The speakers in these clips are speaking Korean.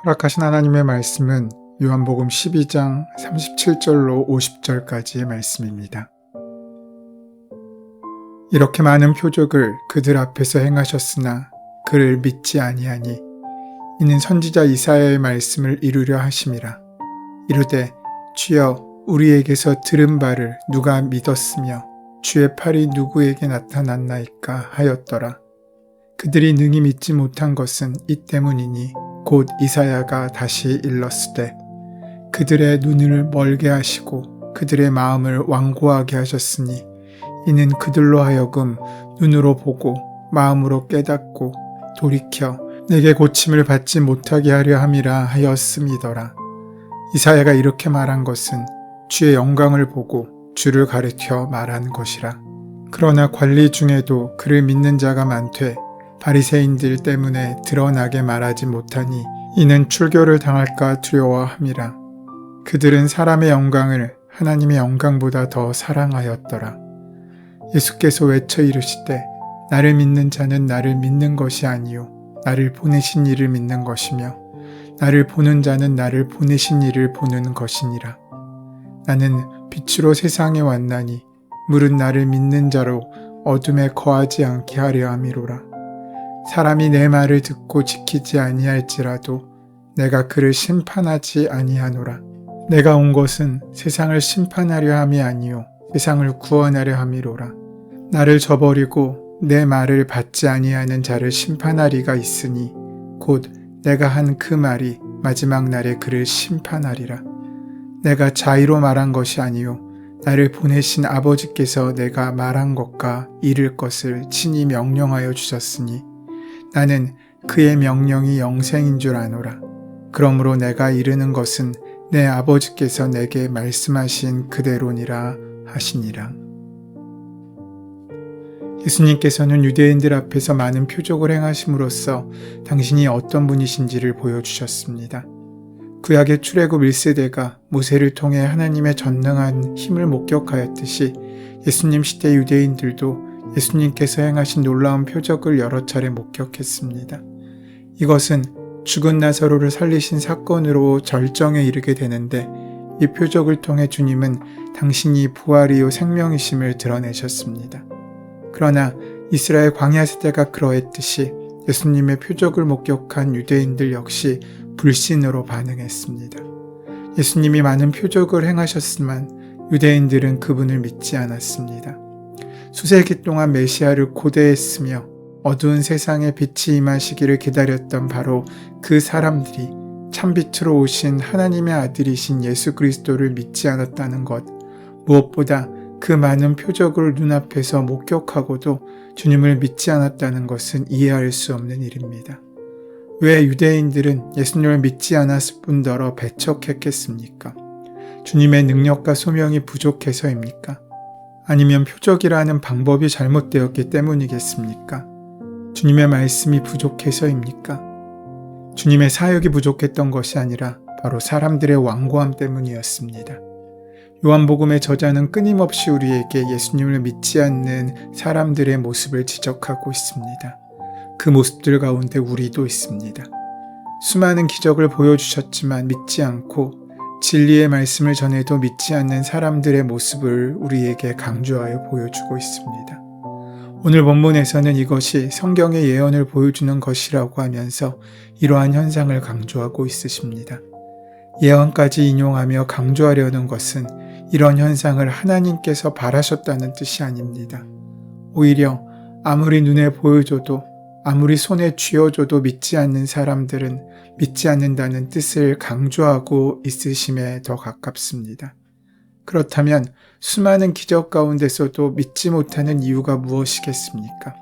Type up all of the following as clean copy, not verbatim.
허락하신 하나님의 말씀은 요한복음 12장 37절로 50절까지의 말씀입니다. 이렇게 많은 표적을 그들 앞에서 행하셨으나 그를 믿지 아니하니 이는 선지자 이사야의 말씀을 이루려 하심이라. 이르되 주여 우리에게서 들은 바를 누가 믿었으며 주의 팔이 누구에게 나타났나이까 하였더라. 그들이 능히 믿지 못한 것은 이 때문이니 곧 이사야가 다시 일렀으되 그들의 눈을 멀게 하시고 그들의 마음을 완고하게 하셨으니 이는 그들로 하여금 눈으로 보고 마음으로 깨닫고 돌이켜 내게 고침을 받지 못하게 하려 함이라 하였음이더라. 이사야가 이렇게 말한 것은 주의 영광을 보고 주를 가리켜 말한 것이라. 그러나 관리 중에도 그를 믿는 자가 많되 바리새인들 때문에 드러나게 말하지 못하니 이는 출교를 당할까 두려워함이라. 그들은 사람의 영광을 하나님의 영광보다 더 사랑하였더라. 예수께서 외쳐 이르시되 나를 믿는 자는 나를 믿는 것이 아니요 나를 보내신 이를 믿는 것이며 나를 보는 자는 나를 보내신 이를 보는 것이니라. 나는 빛으로 세상에 왔나니 물은 나를 믿는 자로 어둠에 거하지 않게 하려 함이로라. 사람이 내 말을 듣고 지키지 아니할지라도 내가 그를 심판하지 아니하노라. 내가 온 것은 세상을 심판하려 함이 아니요 세상을 구원하려 함이로라. 나를 저버리고 내 말을 받지 아니하는 자를 심판하리가 있으니 곧 내가 한 그 말이 마지막 날에 그를 심판하리라. 내가 자의로 말한 것이 아니요 나를 보내신 아버지께서 내가 말한 것과 이를 것을 친히 명령하여 주셨으니 나는 그의 명령이 영생인 줄 아노라. 그러므로 내가 이르는 것은 내 아버지께서 내게 말씀하신 그대로니라 하시니라. 예수님께서는 유대인들 앞에서 많은 표적을 행하심으로써 당신이 어떤 분이신지를 보여주셨습니다. 구약의 출애굽 1세대가 모세를 통해 하나님의 전능한 힘을 목격하였듯이 예수님 시대 유대인들도 예수님께서 행하신 놀라운 표적을 여러 차례 목격했습니다. 이것은 죽은 나사로를 살리신 사건으로 절정에 이르게 되는데 이 표적을 통해 주님은 당신이 부활이요 생명이심을 드러내셨습니다. 그러나 이스라엘 광야 세대가 그러했듯이 예수님의 표적을 목격한 유대인들 역시 불신으로 반응했습니다. 예수님이 많은 표적을 행하셨지만 유대인들은 그분을 믿지 않았습니다. 수세기 동안 메시아를 고대했으며 어두운 세상에 빛이 임하시기를 기다렸던 바로 그 사람들이 참빛으로 오신 하나님의 아들이신 예수 그리스도를 믿지 않았다는 것, 무엇보다 그 많은 표적을 눈앞에서 목격하고도 주님을 믿지 않았다는 것은 이해할 수 없는 일입니다. 왜 유대인들은 예수님을 믿지 않았을 뿐더러 배척했겠습니까? 주님의 능력과 소명이 부족해서입니까? 아니면 표적이라는 방법이 잘못되었기 때문이겠습니까? 주님의 말씀이 부족해서입니까? 주님의 사역이 부족했던 것이 아니라 바로 사람들의 완고함 때문이었습니다. 요한복음의 저자는 끊임없이 우리에게 예수님을 믿지 않는 사람들의 모습을 지적하고 있습니다. 그 모습들 가운데 우리도 있습니다. 수많은 기적을 보여주셨지만 믿지 않고 진리의 말씀을 전해도 믿지 않는 사람들의 모습을 우리에게 강조하여 보여주고 있습니다. 오늘 본문에서는 이것이 성경의 예언을 보여주는 것이라고 하면서 이러한 현상을 강조하고 있으십니다. 예언까지 인용하며 강조하려는 것은 이런 현상을 하나님께서 바라셨다는 뜻이 아닙니다. 오히려 아무리 눈에 보여줘도 아무리 손에 쥐어줘도 믿지 않는 사람들은 믿지 않는다는 뜻을 강조하고 있으심에 더 가깝습니다. 그렇다면 수많은 기적 가운데서도 믿지 못하는 이유가 무엇이겠습니까?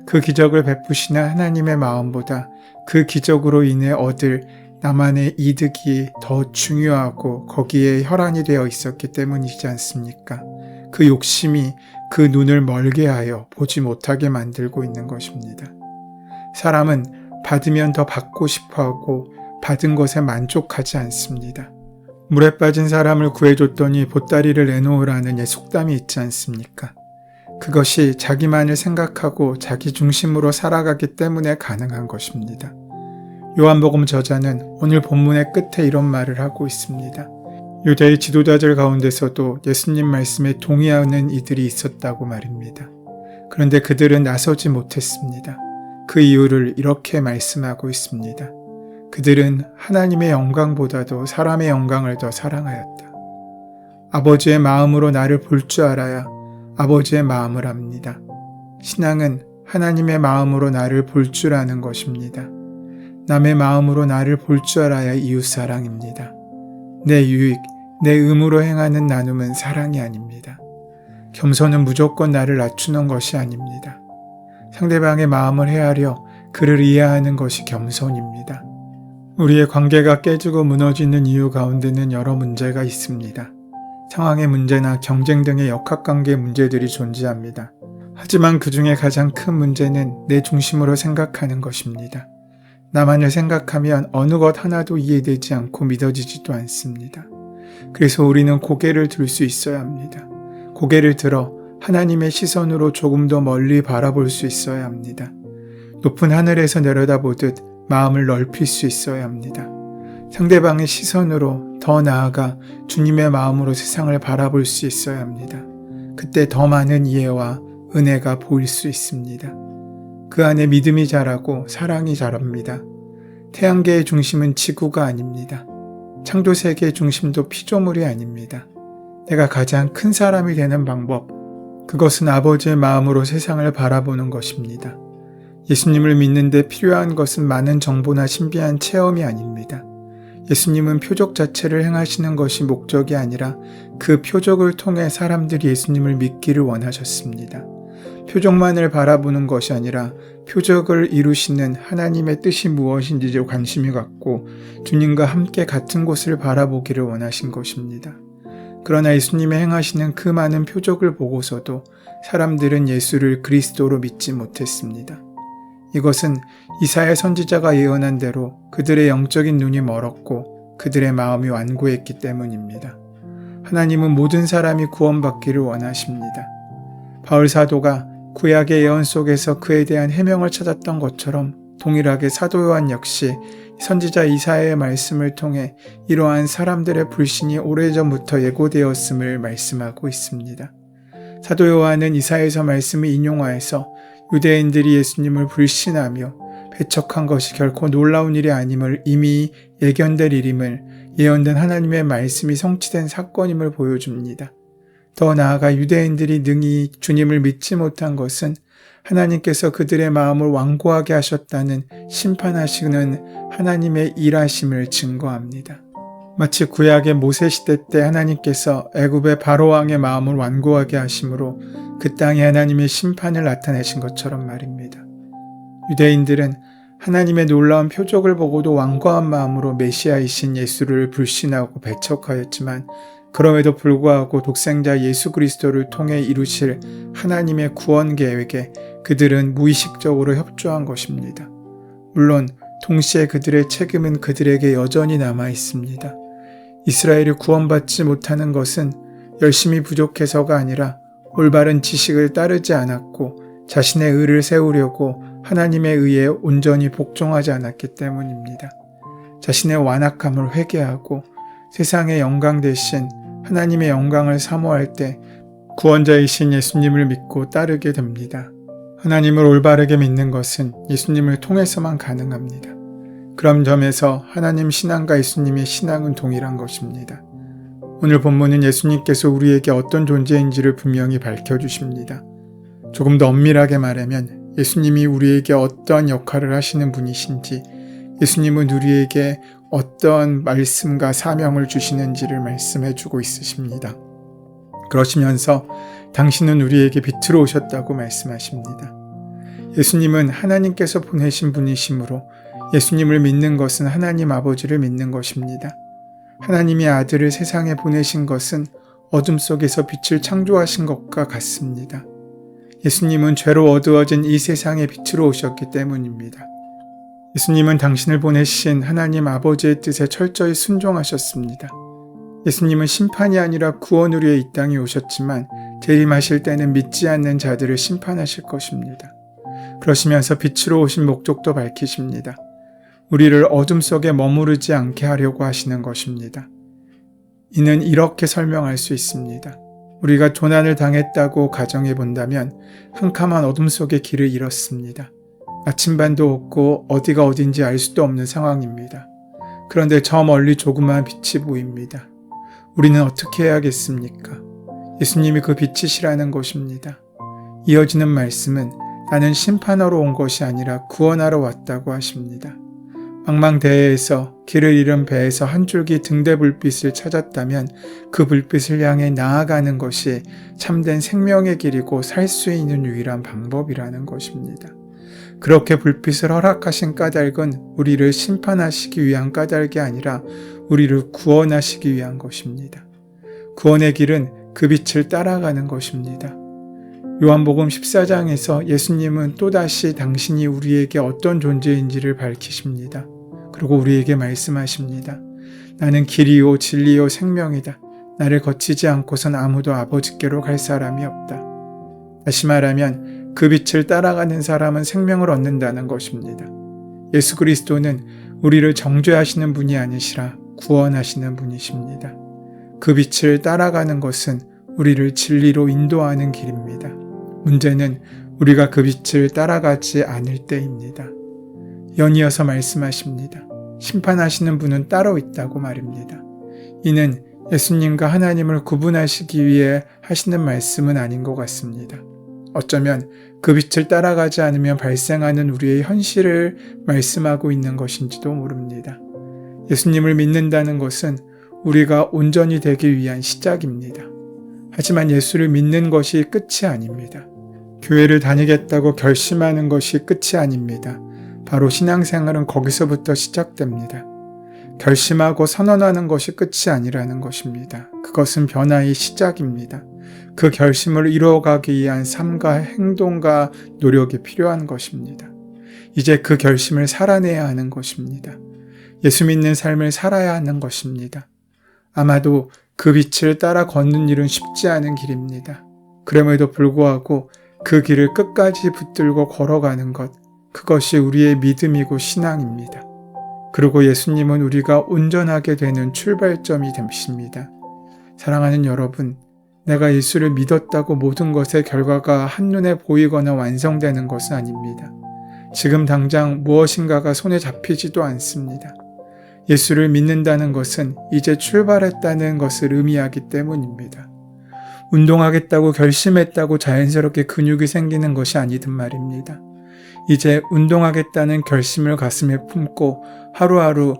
그 기적을 베푸시는 하나님의 마음보다 그 기적으로 인해 얻을 나만의 이득이 더 중요하고 거기에 혈안이 되어 있었기 때문이지 않습니까? 그 욕심이 그 눈을 멀게 하여 보지 못하게 만들고 있는 것입니다. 사람은 받으면 더 받고 싶어하고 받은 것에 만족하지 않습니다. 물에 빠진 사람을 구해줬더니 보따리를 내놓으라는 속담이 있지 않습니까? 그것이 자기만을 생각하고 자기 중심으로 살아가기 때문에 가능한 것입니다. 요한복음 저자는 오늘 본문의 끝에 이런 말을 하고 있습니다. 유대의 지도자들 가운데서도 예수님 말씀에 동의하는 이들이 있었다고 말입니다. 그런데 그들은 나서지 못했습니다. 그 이유를 이렇게 말씀하고 있습니다. 그들은 하나님의 영광보다도 사람의 영광을 더 사랑하였다. 아버지의 마음으로 나를 볼 줄 알아야 아버지의 마음을 압니다. 신앙은 하나님의 마음으로 나를 볼 줄 아는 것입니다. 남의 마음으로 나를 볼 줄 알아야 이웃사랑입니다. 내 유익, 내 의무로 행하는 나눔은 사랑이 아닙니다. 겸손은 무조건 나를 낮추는 것이 아닙니다. 상대방의 마음을 헤아려 그를 이해하는 것이 겸손입니다. 우리의 관계가 깨지고 무너지는 이유 가운데는 여러 문제가 있습니다. 상황의 문제나 경쟁 등의 역학관계 문제들이 존재합니다. 하지만 그 중에 가장 큰 문제는 내 중심으로 생각하는 것입니다. 나만을 생각하면 어느 것 하나도 이해되지 않고 믿어지지도 않습니다. 그래서 우리는 고개를 들 수 있어야 합니다. 고개를 들어 하나님의 시선으로 조금 더 멀리 바라볼 수 있어야 합니다. 높은 하늘에서 내려다보듯 마음을 넓힐 수 있어야 합니다. 상대방의 시선으로 더 나아가 주님의 마음으로 세상을 바라볼 수 있어야 합니다. 그때 더 많은 이해와 은혜가 보일 수 있습니다. 그 안에 믿음이 자라고 사랑이 자랍니다. 태양계의 중심은 지구가 아닙니다. 창조세계의 중심도 피조물이 아닙니다. 내가 가장 큰 사람이 되는 방법, 그것은 아버지의 마음으로 세상을 바라보는 것입니다. 예수님을 믿는데 필요한 것은 많은 정보나 신비한 체험이 아닙니다. 예수님은 표적 자체를 행하시는 것이 목적이 아니라 그 표적을 통해 사람들이 예수님을 믿기를 원하셨습니다. 표적만을 바라보는 것이 아니라 표적을 이루시는 하나님의 뜻이 무엇인지 관심이 갖고 주님과 함께 같은 곳을 바라보기를 원하신 것입니다. 그러나 예수님의 행하시는 그 많은 표적을 보고서도 사람들은 예수를 그리스도로 믿지 못했습니다. 이것은 이사야 선지자가 예언한 대로 그들의 영적인 눈이 멀었고 그들의 마음이 완고했기 때문입니다. 하나님은 모든 사람이 구원받기를 원하십니다. 바울 사도가 구약의 예언 속에서 그에 대한 해명을 찾았던 것처럼 동일하게 사도 요한 역시 선지자 이사야의 말씀을 통해 이러한 사람들의 불신이 오래전부터 예고되었음을 말씀하고 있습니다. 사도 요한은 이사야에서 말씀을 인용하여서 유대인들이 예수님을 불신하며 배척한 것이 결코 놀라운 일이 아님을 이미 예견될 일임을 예언된 하나님의 말씀이 성취된 사건임을 보여줍니다. 더 나아가 유대인들이 능히 주님을 믿지 못한 것은 하나님께서 그들의 마음을 완고하게 하셨다는 심판하시는 하나님의 일하심을 증거합니다. 마치 구약의 모세시대 때 하나님께서 애굽의 바로왕의 마음을 완고하게 하심으로 그 땅에 하나님의 심판을 나타내신 것처럼 말입니다. 유대인들은 하나님의 놀라운 표적을 보고도 완고한 마음으로 메시아이신 예수를 불신하고 배척하였지만 그럼에도 불구하고 독생자 예수 그리스도를 통해 이루실 하나님의 구원 계획에 그들은 무의식적으로 협조한 것입니다. 물론 동시에 그들의 책임은 그들에게 여전히 남아 있습니다. 이스라엘이 구원받지 못하는 것은 열심히 부족해서가 아니라 올바른 지식을 따르지 않았고 자신의 의를 세우려고 하나님의 의에 온전히 복종하지 않았기 때문입니다. 자신의 완악함을 회개하고 세상의 영광 대신 하나님의 영광을 사모할 때 구원자이신 예수님을 믿고 따르게 됩니다. 하나님을 올바르게 믿는 것은 예수님을 통해서만 가능합니다. 그런 점에서 하나님 신앙과 예수님의 신앙은 동일한 것입니다. 오늘 본문은 예수님께서 우리에게 어떤 존재인지를 분명히 밝혀주십니다. 조금 더 엄밀하게 말하면 예수님이 우리에게 어떤 역할을 하시는 분이신지, 예수님은 우리에게 어떤 말씀과 사명을 주시는지를 말씀해주고 있으십니다. 그러시면서 당신은 우리에게 빛으로 오셨다고 말씀하십니다. 예수님은 하나님께서 보내신 분이시므로 예수님을 믿는 것은 하나님 아버지를 믿는 것입니다. 하나님이 아들을 세상에 보내신 것은 어둠 속에서 빛을 창조하신 것과 같습니다. 예수님은 죄로 어두워진 이 세상에 빛으로 오셨기 때문입니다. 예수님은 당신을 보내신 하나님 아버지의 뜻에 철저히 순종하셨습니다. 예수님은 심판이 아니라 구원을 위해 이 땅에 오셨지만 재림하실 때는 믿지 않는 자들을 심판하실 것입니다. 그러시면서 빛으로 오신 목적도 밝히십니다. 우리를 어둠 속에 머무르지 않게 하려고 하시는 것입니다. 이는 이렇게 설명할 수 있습니다. 우리가 조난을 당했다고 가정해 본다면 캄캄한 어둠 속에 길을 잃었습니다. 아침반도 없고 어디가 어딘지 알 수도 없는 상황입니다. 그런데 저 멀리 조그마한 빛이 보입니다. 우리는 어떻게 해야겠습니까? 예수님이 그 빛이시라는 것입니다. 이어지는 말씀은 나는 심판하러 온 것이 아니라 구원하러 왔다고 하십니다. 망망대해에서 길을 잃은 배에서 한 줄기 등대 불빛을 찾았다면 그 불빛을 향해 나아가는 것이 참된 생명의 길이고 살 수 있는 유일한 방법이라는 것입니다. 그렇게 불빛을 허락하신 까닭은 우리를 심판하시기 위한 까닭이 아니라 우리를 구원하시기 위한 것입니다. 구원의 길은 그 빛을 따라가는 것입니다. 요한복음 14장에서 예수님은 또다시 당신이 우리에게 어떤 존재인지를 밝히십니다. 그리고 우리에게 말씀하십니다. 나는 길이요 진리요 생명이다. 나를 거치지 않고선 아무도 아버지께로 갈 사람이 없다. 다시 말하면 그 빛을 따라가는 사람은 생명을 얻는다는 것입니다. 예수 그리스도는 우리를 정죄하시는 분이 아니시라 구원하시는 분이십니다. 그 빛을 따라가는 것은 우리를 진리로 인도하는 길입니다. 문제는 우리가 그 빛을 따라가지 않을 때입니다. 연이어서 말씀하십니다. 심판하시는 분은 따로 있다고 말입니다. 이는 예수님과 하나님을 구분하시기 위해 하시는 말씀은 아닌 것 같습니다. 어쩌면 그 빛을 따라가지 않으면 발생하는 우리의 현실을 말씀하고 있는 것인지도 모릅니다. 예수님을 믿는다는 것은 우리가 온전히 되기 위한 시작입니다. 하지만 예수를 믿는 것이 끝이 아닙니다. 교회를 다니겠다고 결심하는 것이 끝이 아닙니다. 바로 신앙생활은 거기서부터 시작됩니다. 결심하고 선언하는 것이 끝이 아니라는 것입니다. 그것은 변화의 시작입니다. 그 결심을 이루어가기 위한 삶과 행동과 노력이 필요한 것입니다. 이제 그 결심을 살아내야 하는 것입니다. 예수 믿는 삶을 살아야 하는 것입니다. 아마도 그 빛을 따라 걷는 일은 쉽지 않은 길입니다. 그럼에도 불구하고 그 길을 끝까지 붙들고 걸어가는 것, 그것이 우리의 믿음이고 신앙입니다. 그리고 예수님은 우리가 온전하게 되는 출발점이 되십니다. 사랑하는 여러분, 내가 예수를 믿었다고 모든 것의 결과가 한눈에 보이거나 완성되는 것은 아닙니다. 지금 당장 무엇인가가 손에 잡히지도 않습니다. 예수를 믿는다는 것은 이제 출발했다는 것을 의미하기 때문입니다. 운동하겠다고 결심했다고 자연스럽게 근육이 생기는 것이 아니든 말입니다. 이제 운동하겠다는 결심을 가슴에 품고 하루하루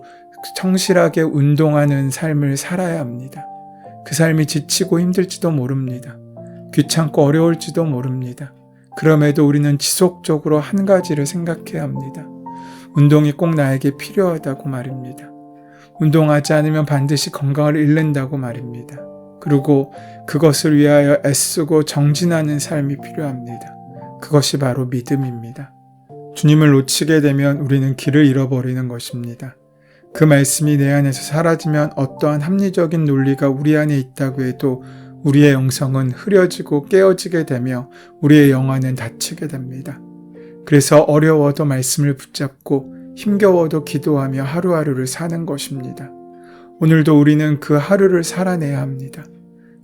성실하게 운동하는 삶을 살아야 합니다. 그 삶이 지치고 힘들지도 모릅니다. 귀찮고 어려울지도 모릅니다. 그럼에도 우리는 지속적으로 한 가지를 생각해야 합니다. 운동이 꼭 나에게 필요하다고 말입니다. 운동하지 않으면 반드시 건강을 잃는다고 말입니다. 그리고 그것을 위하여 애쓰고 정진하는 삶이 필요합니다. 그것이 바로 믿음입니다. 주님을 놓치게 되면 우리는 길을 잃어버리는 것입니다. 그 말씀이 내 안에서 사라지면 어떠한 합리적인 논리가 우리 안에 있다고 해도 우리의 영성은 흐려지고 깨어지게 되며 우리의 영혼은 다치게 됩니다. 그래서 어려워도 말씀을 붙잡고 힘겨워도 기도하며 하루하루를 사는 것입니다. 오늘도 우리는 그 하루를 살아내야 합니다.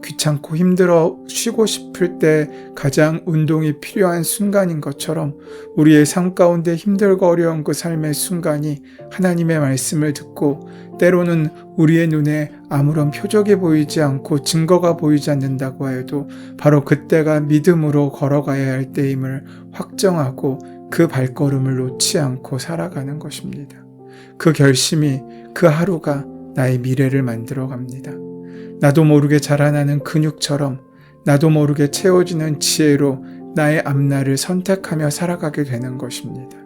귀찮고 힘들어 쉬고 싶을 때 가장 운동이 필요한 순간인 것처럼 우리의 삶 가운데 힘들고 어려운 그 삶의 순간이 하나님의 말씀을 듣고 때로는 우리의 눈에 아무런 표적이 보이지 않고 증거가 보이지 않는다고 해도 바로 그때가 믿음으로 걸어가야 할 때임을 확정하고 그 발걸음을 놓지 않고 살아가는 것입니다. 그 결심이 그 하루가 나의 미래를 만들어 갑니다. 나도 모르게 자라나는 근육처럼 나도 모르게 채워지는 지혜로 나의 앞날을 선택하며 살아가게 되는 것입니다.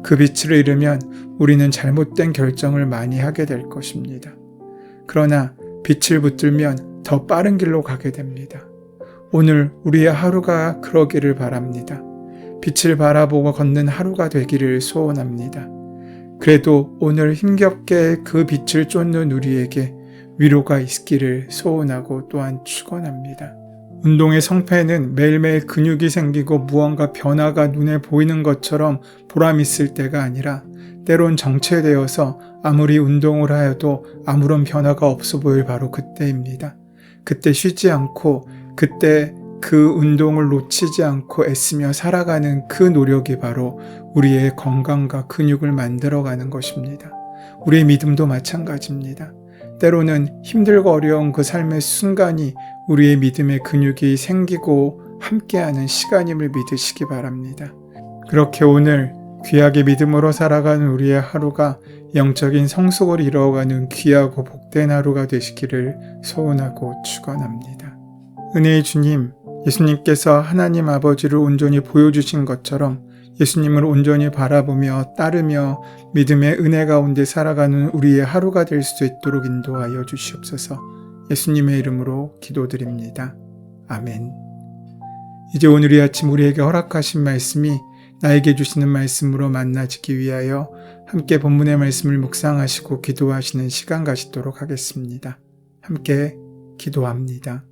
그 빛을 잃으면 우리는 잘못된 결정을 많이 하게 될 것입니다. 그러나 빛을 붙들면 더 빠른 길로 가게 됩니다. 오늘 우리의 하루가 그러기를 바랍니다. 빛을 바라보고 걷는 하루가 되기를 소원합니다. 그래도 오늘 힘겹게 그 빛을 쫓는 우리에게 위로가 있기를 소원하고 또한 축원합니다. 운동의 성패는 매일매일 근육이 생기고 무언가 변화가 눈에 보이는 것처럼 보람 있을 때가 아니라 때론 정체되어서 아무리 운동을 하여도 아무런 변화가 없어 보일 바로 그때입니다. 그때 쉬지 않고 그때 그 운동을 놓치지 않고 애쓰며 살아가는 그 노력이 바로 우리의 건강과 근육을 만들어가는 것입니다. 우리의 믿음도 마찬가지입니다. 때로는 힘들고 어려운 그 삶의 순간이 우리의 믿음의 근육이 생기고 함께하는 시간임을 믿으시기 바랍니다. 그렇게 오늘 귀하게 믿음으로 살아가는 우리의 하루가 영적인 성숙을 이루어가는 귀하고 복된 하루가 되시기를 소원하고 축원합니다. 은혜의 주님, 예수님께서 하나님 아버지를 온전히 보여주신 것처럼 예수님을 온전히 바라보며 따르며 믿음의 은혜 가운데 살아가는 우리의 하루가 될 수 있도록 인도하여 주시옵소서. 예수님의 이름으로 기도드립니다. 아멘. 이제 오늘 이 아침 우리에게 허락하신 말씀이 나에게 주시는 말씀으로 만나지기 위하여 함께 본문의 말씀을 묵상하시고 기도하시는 시간 가지도록 하겠습니다. 함께 기도합니다.